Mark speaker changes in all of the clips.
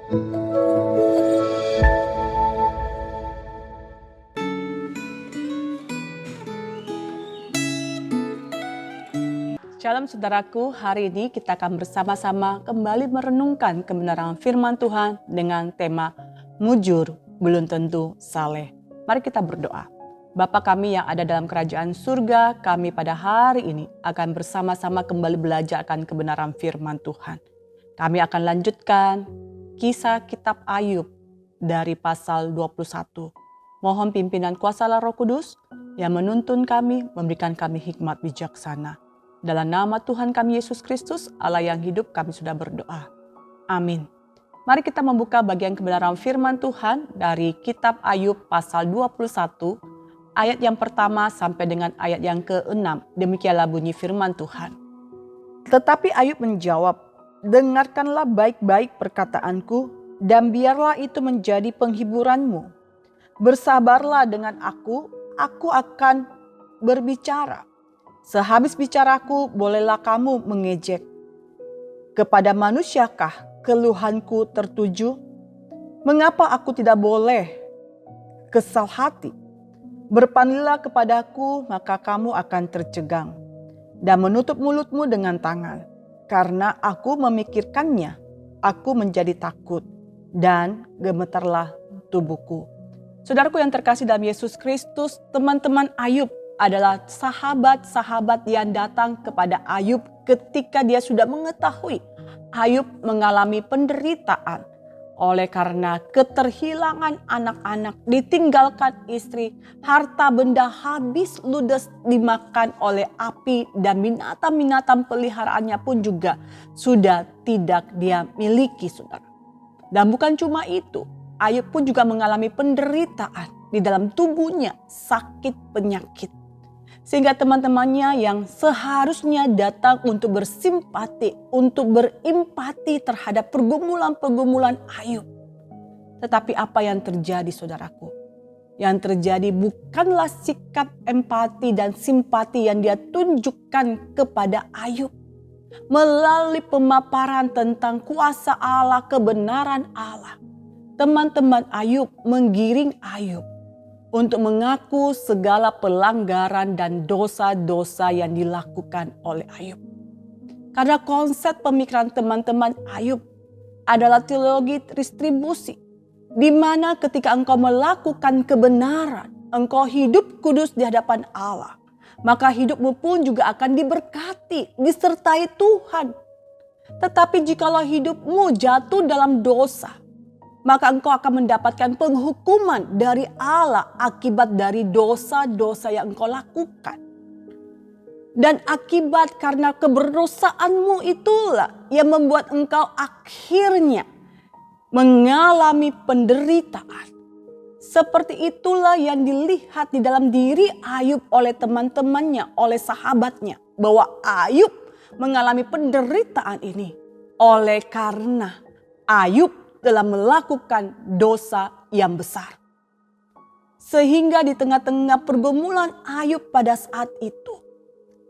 Speaker 1: Shalom saudaraku, hari ini kita akan bersama-sama kembali merenungkan kebenaran firman Tuhan dengan tema mujur belum tentu saleh. Mari kita berdoa. Bapa kami yang ada dalam kerajaan surga, kami pada hari ini akan bersama-sama kembali belajar akan kebenaran firman Tuhan. Kami akan lanjutkan kisah kitab Ayub dari pasal 21. Mohon pimpinan kuasa Roh Kudus yang menuntun kami, memberikan kami hikmat bijaksana. Dalam nama Tuhan kami Yesus Kristus, Allah yang hidup, kami sudah berdoa. Amin. Mari kita membuka bagian kebenaran firman Tuhan dari kitab Ayub pasal 21, ayat yang pertama sampai dengan ayat yang ke-6. Demikianlah bunyi firman Tuhan. Tetapi Ayub menjawab, dengarkanlah baik-baik perkataanku dan biarlah itu menjadi penghiburanmu. Bersabarlah dengan aku akan berbicara. Sehabis bicaraku, bolehlah kamu mengejek. Kepada manusiakah keluhanku tertuju? Mengapa aku tidak boleh kesal hati? Berpalinlah kepadaku, maka kamu akan tercegang. Dan menutup mulutmu dengan tangan. Karena aku memikirkannya, aku menjadi takut. Dan gemetarlah tubuhku. Saudaraku yang terkasih dalam Yesus Kristus, teman-teman Ayub adalah sahabat-sahabat yang datang kepada Ayub ketika dia sudah mengetahui Ayub mengalami penderitaan oleh karena keterhilangan anak-anak, ditinggalkan istri, harta benda habis ludes dimakan oleh api dan binatang-binatang peliharaannya pun juga sudah tidak dia miliki, saudara. Dan bukan cuma itu, Ayub pun juga mengalami penderitaan di dalam tubuhnya, sakit penyakit. Sehingga teman-temannya yang seharusnya datang untuk bersimpati, untuk berempati terhadap pergumulan-pergumulan Ayub. Tetapi apa yang terjadi, saudaraku? Yang terjadi bukanlah sikap empati dan simpati yang dia tunjukkan kepada Ayub. Melalui pemaparan tentang kuasa Allah, kebenaran Allah. Teman-teman Ayub menggiring Ayub untuk mengaku segala pelanggaran dan dosa-dosa yang dilakukan oleh Ayub. Karena konsep pemikiran teman-teman Ayub adalah teologi distribusi, di mana ketika engkau melakukan kebenaran, engkau hidup kudus di hadapan Allah, maka hidupmu pun juga akan diberkati, disertai Tuhan. Tetapi jikalau hidupmu jatuh dalam dosa, maka engkau akan mendapatkan penghukuman dari Allah akibat dari dosa-dosa yang engkau lakukan. Dan akibat karena keberdosaanmu itulah yang membuat engkau akhirnya mengalami penderitaan. Seperti itulah yang dilihat di dalam diri Ayub oleh teman-temannya, oleh sahabatnya. Bahwa Ayub mengalami penderitaan ini oleh karena Ayub dalam melakukan dosa yang besar. Sehingga di tengah-tengah pergumulan Ayub pada saat itu,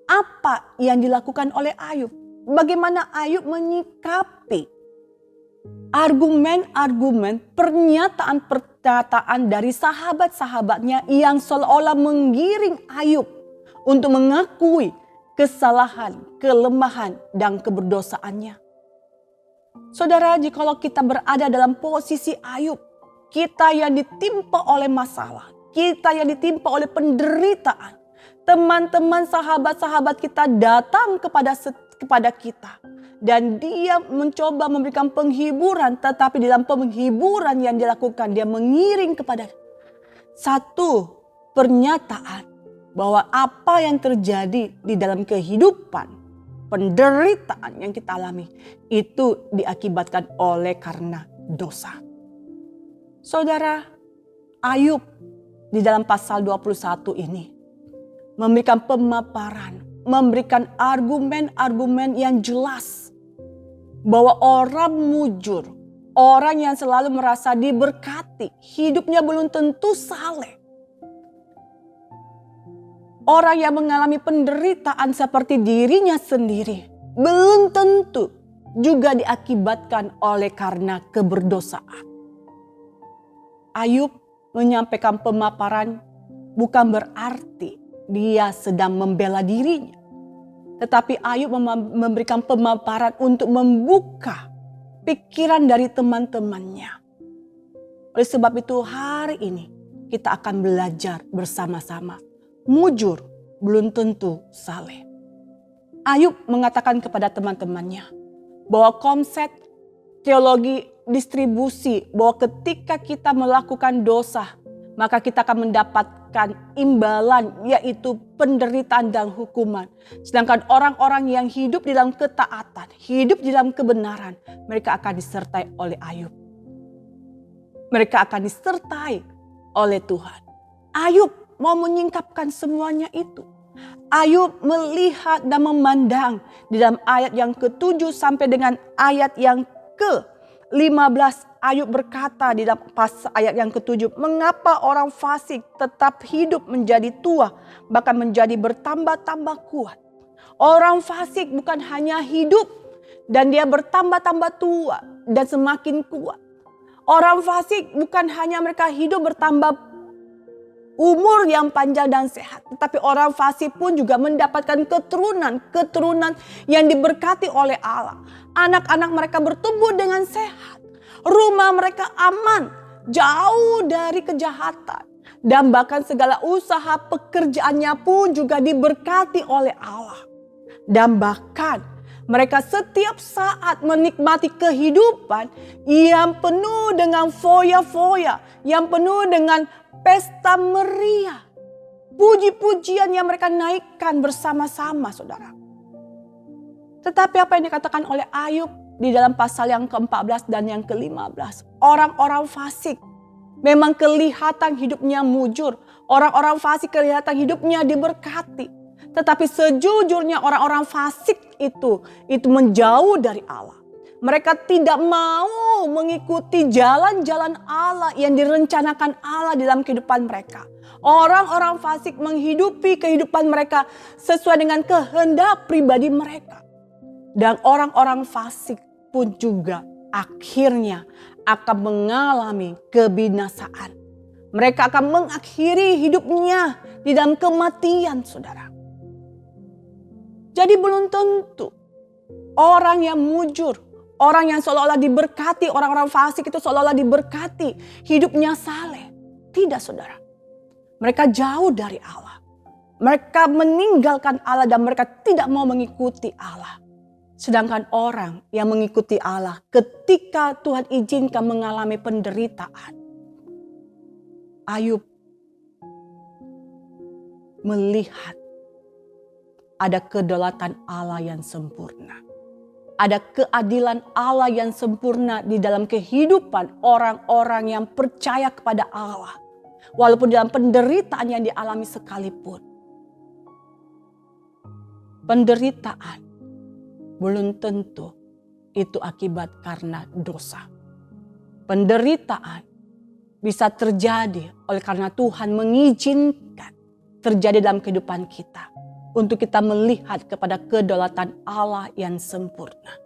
Speaker 1: apa yang dilakukan oleh Ayub? Bagaimana Ayub menyikapi argumen-argumen, pernyataan-pernyataan dari sahabat-sahabatnya yang seolah-olah menggiring Ayub untuk mengakui kesalahan, kelemahan, dan keberdosaannya. Saudara, jikalau kita berada dalam posisi Ayub, kita yang ditimpa oleh masalah, kita yang ditimpa oleh penderitaan, teman-teman sahabat-sahabat kita datang kepada kita. Dan dia mencoba memberikan penghiburan, tetapi dalam penghiburan yang dilakukan, dia mengiring kepada satu pernyataan bahwa apa yang terjadi di dalam kehidupan, penderitaan yang kita alami itu diakibatkan oleh karena dosa. Saudara, Ayub di dalam pasal 21 ini memberikan pemaparan, memberikan argumen-argumen yang jelas bahwa orang mujur, orang yang selalu merasa diberkati, hidupnya belum tentu saleh. Orang yang mengalami penderitaan seperti dirinya sendiri belum tentu juga diakibatkan oleh karena keberdosaan. Ayub menyampaikan pemaparan bukan berarti dia sedang membela dirinya. Tetapi Ayub memberikan pemaparan untuk membuka pikiran dari teman-temannya. Oleh sebab itu hari ini kita akan belajar bersama-sama. Mujur belum tentu saleh. Ayub mengatakan kepada teman-temannya bahwa konsep teologi distribusi bahwa ketika kita melakukan dosa, maka kita akan mendapatkan imbalan yaitu penderitaan dan hukuman. Sedangkan orang-orang yang hidup di dalam ketaatan, hidup di dalam kebenaran, mereka akan disertai oleh Ayub. Mereka akan disertai oleh Tuhan. Ayub mau menyingkapkan semuanya itu. Ayub melihat dan memandang di dalam ayat yang ke-7 sampai dengan ayat yang ke-15. Ayub berkata di dalam ayat yang ke-7, mengapa orang fasik tetap hidup menjadi tua, bahkan menjadi bertambah-tambah kuat. Orang fasik bukan hanya hidup dan dia bertambah-tambah tua dan semakin kuat. Orang fasik bukan hanya mereka hidup bertambah umur yang panjang dan sehat. Tetapi orang fasik pun juga mendapatkan keturunan yang diberkati oleh Allah. Anak-anak mereka bertumbuh dengan sehat. Rumah mereka aman, jauh dari kejahatan. Dan bahkan segala usaha pekerjaannya pun juga diberkati oleh Allah. Dan bahkan mereka setiap saat menikmati kehidupan yang penuh dengan foya-foya, yang penuh dengan pesta meriah. Puji-pujian yang mereka naikkan bersama-sama, saudara. Tetapi apa yang dikatakan oleh Ayub di dalam pasal yang ke-14 dan yang ke-15. Orang-orang fasik memang kelihatan hidupnya mujur. Orang-orang fasik kelihatan hidupnya diberkati. Tetapi sejujurnya orang-orang fasik itu menjauh dari Allah. Mereka tidak mau mengikuti jalan-jalan Allah yang direncanakan Allah dalam kehidupan mereka. Orang-orang fasik menghidupi kehidupan mereka sesuai dengan kehendak pribadi mereka. Dan orang-orang fasik pun juga akhirnya akan mengalami kebinasaan. Mereka akan mengakhiri hidupnya di dalam kematian, saudara. Jadi belum tentu orang yang mujur, orang yang seolah-olah diberkati, orang-orang fasik itu seolah-olah diberkati, hidupnya saleh. Tidak, saudara. Mereka jauh dari Allah. Mereka meninggalkan Allah dan mereka tidak mau mengikuti Allah. Sedangkan orang yang mengikuti Allah ketika Tuhan izinkan mengalami penderitaan. Ayub melihat ada kedaulatan Allah yang sempurna. Ada keadilan Allah yang sempurna di dalam kehidupan orang-orang yang percaya kepada Allah. Walaupun dalam penderitaan yang dialami sekalipun. Penderitaan belum tentu itu akibat karena dosa. Penderitaan bisa terjadi oleh karena Tuhan mengizinkan terjadi dalam kehidupan kita. Untuk kita melihat kepada kedaulatan Allah yang sempurna.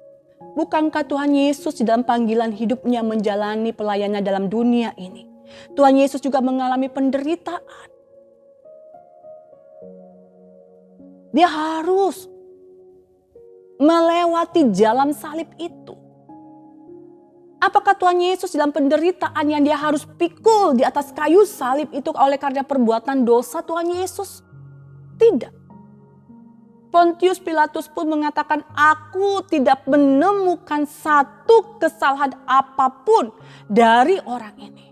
Speaker 1: Bukankah Tuhan Yesus di dalam panggilan hidupnya menjalani pelayanannya dalam dunia ini. Tuhan Yesus juga mengalami penderitaan. Dia harus melewati jalan salib itu. Apakah Tuhan Yesus dalam penderitaan yang dia harus pikul di atas kayu salib itu oleh karena perbuatan dosa Tuhan Yesus? Tidak. Pontius Pilatus pun mengatakan, aku tidak menemukan satu kesalahan apapun dari orang ini.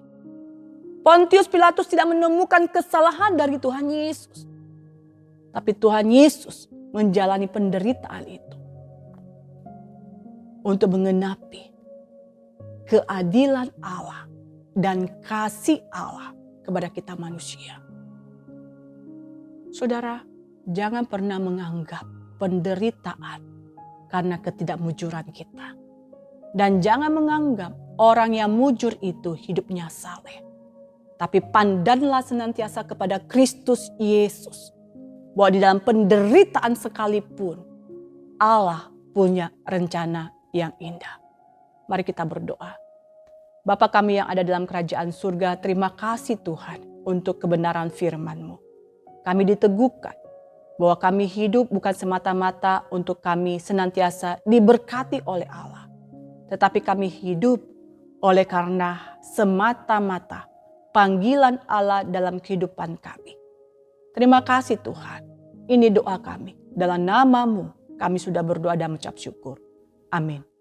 Speaker 1: Pontius Pilatus tidak menemukan kesalahan dari Tuhan Yesus. Tapi Tuhan Yesus menjalani penderitaan itu. Untuk mengenapi keadilan Allah dan kasih Allah kepada kita manusia. Saudara, jangan pernah menganggap penderitaan karena ketidakmujuran kita. Dan jangan menganggap orang yang mujur itu hidupnya saleh. Tapi pandanglah senantiasa kepada Kristus Yesus. Bahwa di dalam penderitaan sekalipun Allah punya rencana yang indah. Mari kita berdoa. Bapa kami yang ada dalam kerajaan surga, terima kasih Tuhan untuk kebenaran firman-Mu. Kami diteguhkan bahwa kami hidup bukan semata-mata untuk kami senantiasa diberkati oleh Allah. Tetapi kami hidup oleh karena semata-mata panggilan Allah dalam kehidupan kami. Terima kasih Tuhan. Ini doa kami. Dalam nama-Mu kami sudah berdoa dan mengucap syukur. Amin.